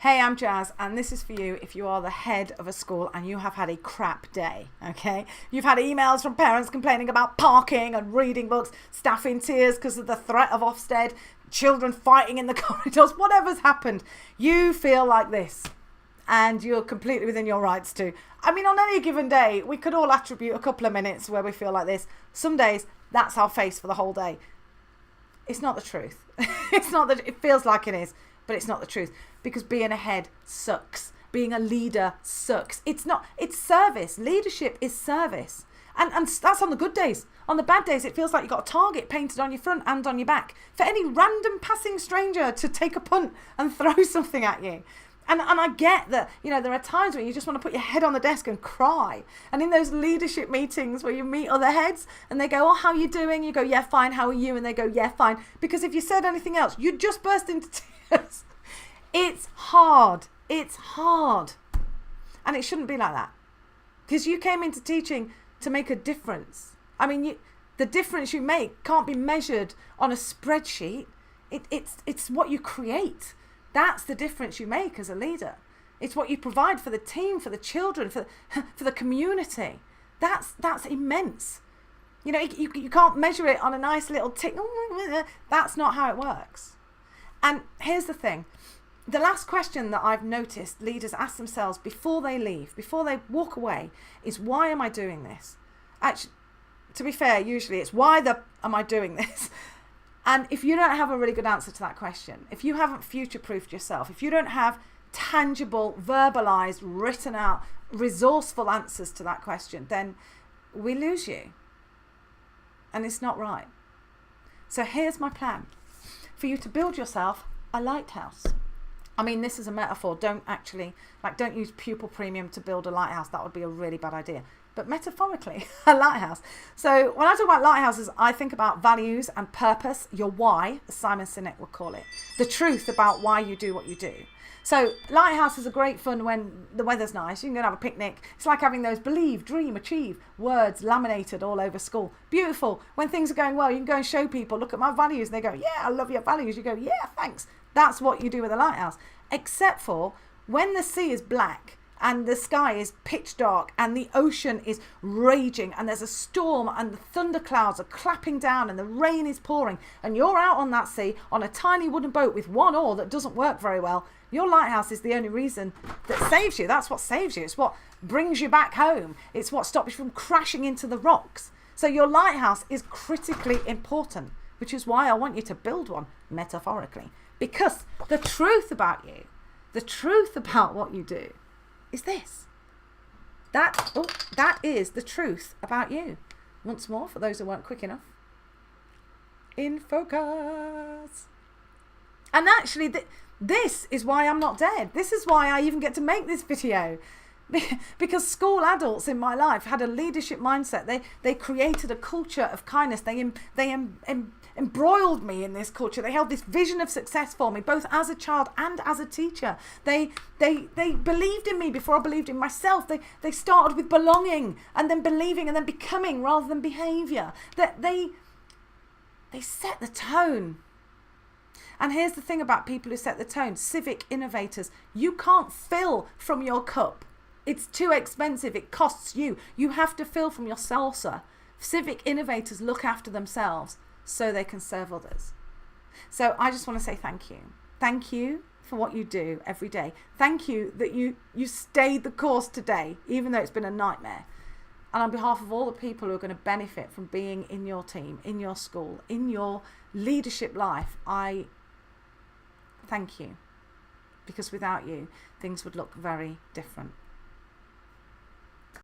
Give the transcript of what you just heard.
Hey, I'm Jazz, and this is for you if you are the head of a school and you have had a crap day, okay? You've had emails from parents complaining about parking and reading books, staff in tears because of the threat of Ofsted, children fighting in the corridors, whatever's happened. You feel like this, and you're completely within your rights to. I mean, on any given day, we could all attribute a couple of minutes where we feel like this. Some days, that's our face for the whole day. It's not the truth. It's not that it feels like it is, but it's not the truth, because being a head sucks. Being a leader sucks. It's service. Leadership is service. And that's on the good days. On the bad days, it feels like you've got a target painted on your front and on your back for any random passing stranger to take a punt and throw something at you. And I get that, you know, there are times when you just want to put your head on the desk and cry. And in those leadership meetings where you meet other heads and they go, oh, how are you doing? You go, yeah, fine. How are you? And they go, yeah, fine. Because if you said anything else, you'd just burst into tears. It's hard. It's hard. And it shouldn't be like that. Because you came into teaching to make a difference. I mean, the difference you make can't be measured on a spreadsheet. It's what you create. That's the difference you make as a leader. It's what you provide for the team, for the children, for the community. That's immense. You know, you can't measure it on a nice little tick. That's not how it works. And here's the thing. The last question that I've noticed leaders ask themselves before they leave, before they walk away, is why am I doing this? Actually, to be fair, usually it's why am I doing this? And if you don't have a really good answer to that question, if you haven't future-proofed yourself, if you don't have tangible, verbalized, written out, resourceful answers to that question, then we lose you. And it's not right. So here's my plan. For you to build yourself a lighthouse. I mean, this is a metaphor. Don't use pupil premium to build a lighthouse. That would be a really bad idea. But metaphorically, a lighthouse. So when I talk about lighthouses, I think about values and purpose, your why, as Simon Sinek would call it. The truth about why you do what you do. So lighthouses are great fun when the weather's nice. You can go and have a picnic. It's like having those believe, dream, achieve words laminated all over school. Beautiful. When things are going well, you can go and show people, look at my values. And they go, yeah, I love your values. You go, yeah, thanks. That's what you do with a lighthouse. Except for when the sea is black and the sky is pitch dark and the ocean is raging and there's a storm and the thunder clouds are clapping down and the rain is pouring and you're out on that sea on a tiny wooden boat with one oar that doesn't work very well. Your lighthouse is the only reason that saves you. That's what saves you. It's what brings you back home. It's what stops you from crashing into the rocks. So your lighthouse is critically important, which is why I want you to build one metaphorically. Because the truth about you, the truth about what you do is this. That is the truth about you. Once more, for those who weren't quick enough. In focus. And actually, this is why I'm not dead. This is why I even get to make this video. Because school adults in my life had a leadership mindset. They created a culture of kindness. They embroiled me in this culture. They held this vision of success for me, both as a child and as a teacher. They believed in me before I believed in myself. They started with belonging and then believing and then becoming rather than behaviour. They set the tone. And here's the thing about people who set the tone, civic innovators. You can't fill from your cup. It's too expensive. It costs you. You have to fill from your saucer. Civic innovators look after themselves so they can serve others. So I just want to say thank you. Thank you for what you do every day. Thank you that you stayed the course today, even though it's been a nightmare. And on behalf of all the people who are going to benefit from being in your team, in your school, in your leadership life, I thank you. Because without you, things would look very different.